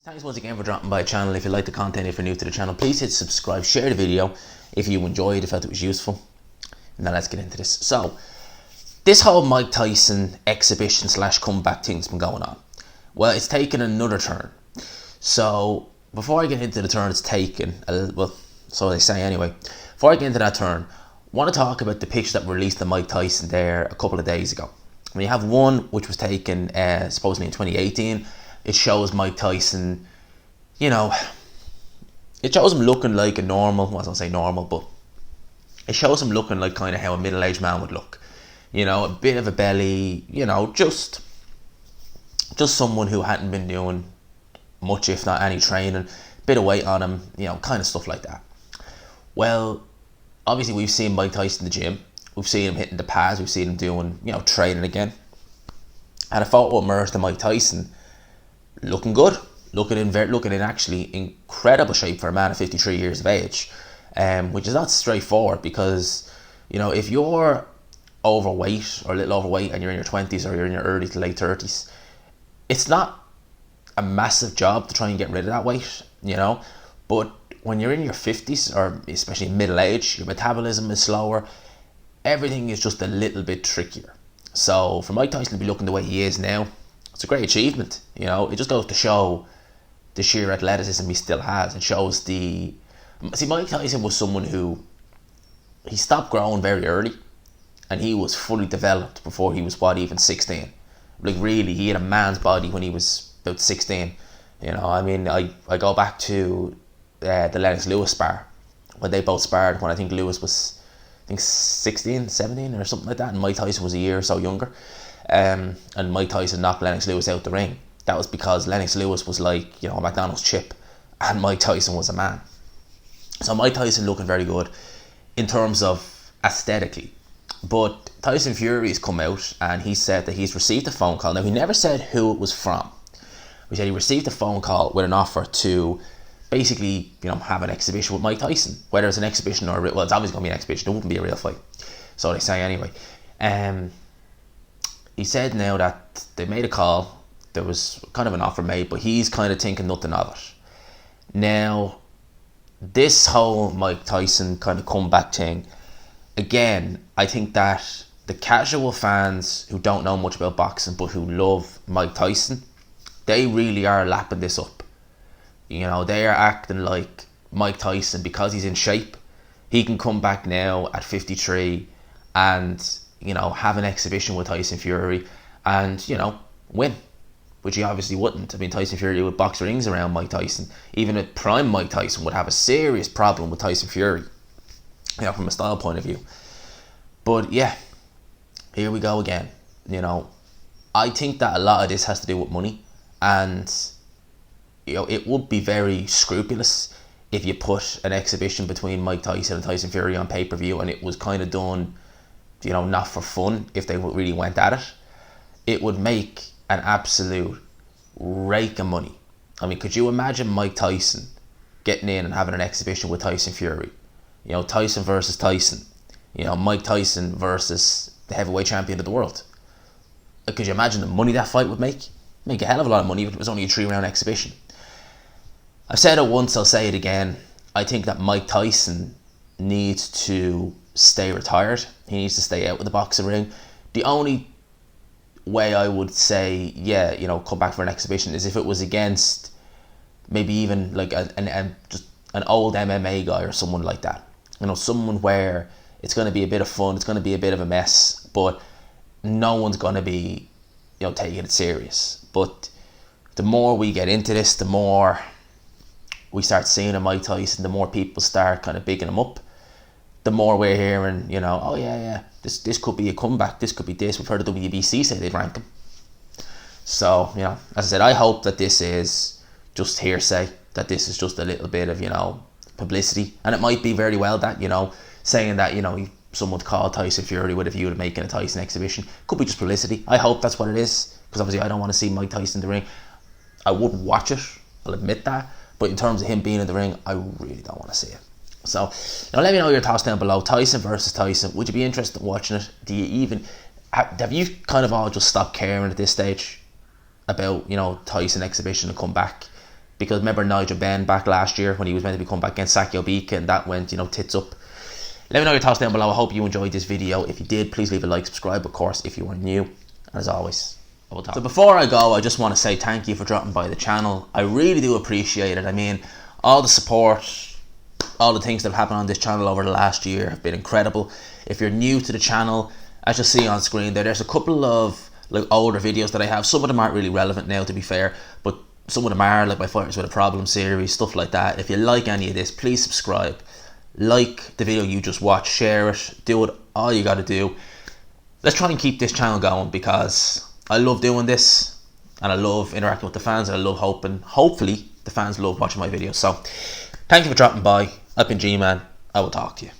Thanks once again for dropping by the channel. If you like the content, if you're new to the channel, please hit subscribe, share the video if you enjoyed, if you felt it was useful. Now let's get into this. So, this whole Mike Tyson exhibition / comeback thing's been going on. Well, it's taken another turn. So, before I get into the turn it's taken, well, so they say anyway, before I get into that turn, I want to talk about the picture that were released of Mike Tyson there a couple of days ago. We have one which was taken supposedly in 2018. It shows Mike Tyson, it shows him looking like a normal, well, I don't say normal, but it shows him looking like kind of how a middle-aged man would look. A bit of a belly, just someone who hadn't been doing much, if not any training, bit of weight on him, kind of stuff like that. Well, obviously we've seen Mike Tyson in the gym. We've seen him hitting the pads. We've seen him doing, training again. And a photo emerged of Mike Tyson looking good, looking in actually incredible shape for a man of 53 years of age, which is not straightforward because, if you're overweight or a little overweight and you're in your 20s or you're in your early to late 30s, it's not a massive job to try and get rid of that weight, but when you're in your 50s or especially middle age, your metabolism is slower, everything is just a little bit trickier. So for Mike Tyson to be looking the way he is now, it's a great achievement. It just goes to show the sheer athleticism he still has. It shows Mike Tyson was someone who, he stopped growing very early and he was fully developed before he was even 16. Like really, he had a man's body when he was about 16. I go back to the Lennox Lewis spar, when they both sparred, when I think Lewis was 16, 17 or something like that, and Mike Tyson was a year or so younger. And Mike Tyson knocked Lennox Lewis out the ring. That was because Lennox Lewis was like, a McDonald's chip, and Mike Tyson was a man. So Mike Tyson looking very good in terms of aesthetically. But Tyson Fury has come out and he said that he's received a phone call. Now, he never said who it was from. He said he received a phone call with an offer to basically, have an exhibition with Mike Tyson. Whether it's an exhibition or, well, it's obviously going to be an exhibition. It wouldn't be a real fight. So they say anyway. He said now that they made a call. There was kind of an offer made, but he's kind of thinking nothing of it. Now, this whole Mike Tyson kind of comeback thing, again, I think that the casual fans who don't know much about boxing but who love Mike Tyson, they really are lapping this up. They are acting like Mike Tyson, because he's in shape, he can come back now at 53 and, have an exhibition with Tyson Fury and, win. Which he obviously wouldn't. I mean, Tyson Fury would box rings around Mike Tyson. Even a prime Mike Tyson would have a serious problem with Tyson Fury, from a style point of view. But yeah, here we go again. I think that a lot of this has to do with money, and it would be very scrupulous if you put an exhibition between Mike Tyson and Tyson Fury on pay-per-view and it was kind of done, not for fun. If they really went at it, it would make an absolute rake of money. I mean, could you imagine Mike Tyson getting in and having an exhibition with Tyson Fury? Tyson versus Tyson. Mike Tyson versus the heavyweight champion of the world. Could you imagine the money that fight would make? Make a hell of a lot of money if it was only a 3-round exhibition. I've said it once, I'll say it again. I think that Mike Tyson needs to stay retired. He needs to stay out of the boxing ring. The only way I would say, come back for an exhibition is if it was against maybe even like just an old MMA guy or someone like that. Someone where it's going to be a bit of fun, it's going to be a bit of a mess, but no one's going to be, taking it serious. But the more we get into this, the more we start seeing a Mike Tyson, the more people start kind of bigging him up, the more we're hearing, oh yeah, this could be a comeback, this could be this. We've heard the WBC say they'd rank him. So, as I said, I hope that this is just hearsay, that this is just a little bit of, publicity. And it might be very well that, saying that, someone called Tyson Fury with a view to making a Tyson exhibition. Could be just publicity. I hope that's what it is, because obviously I don't want to see Mike Tyson in the ring. I wouldn't watch it, I'll admit that. But in terms of him being in the ring, I really don't want to see it. So, now let me know your thoughts down below. Tyson versus Tyson. Would you be interested in watching it? Do you even... Have you kind of all just stopped caring at this stage about, Tyson exhibition and come back? because remember Nigel Benn back last year when he was meant to be coming back against Sakio Bika, and that went, you know, tits up. Let me know your thoughts down below. I hope you enjoyed this video. If you did, please leave a like, subscribe, of course, if you are new. And as always, I will talk. So before I go, I just want to say thank you for dropping by the channel. I really do appreciate it. I mean, all the support, all the things that have happened on this channel over the last year have been incredible. If you're new to the channel, as you see on screen there's a couple of like older videos that I have. Some of them aren't really relevant now, to be fair, but some of them are, like my Fighters with a Problem series, stuff like that. If you like any of this, please subscribe, like the video you just watched, share it, do it, all you gotta do. Let's try and keep this channel going, because I love doing this and I love interacting with the fans, and I love hopefully the fans love watching my videos. So thank you for dropping by. I've been G-Man. I will talk to you.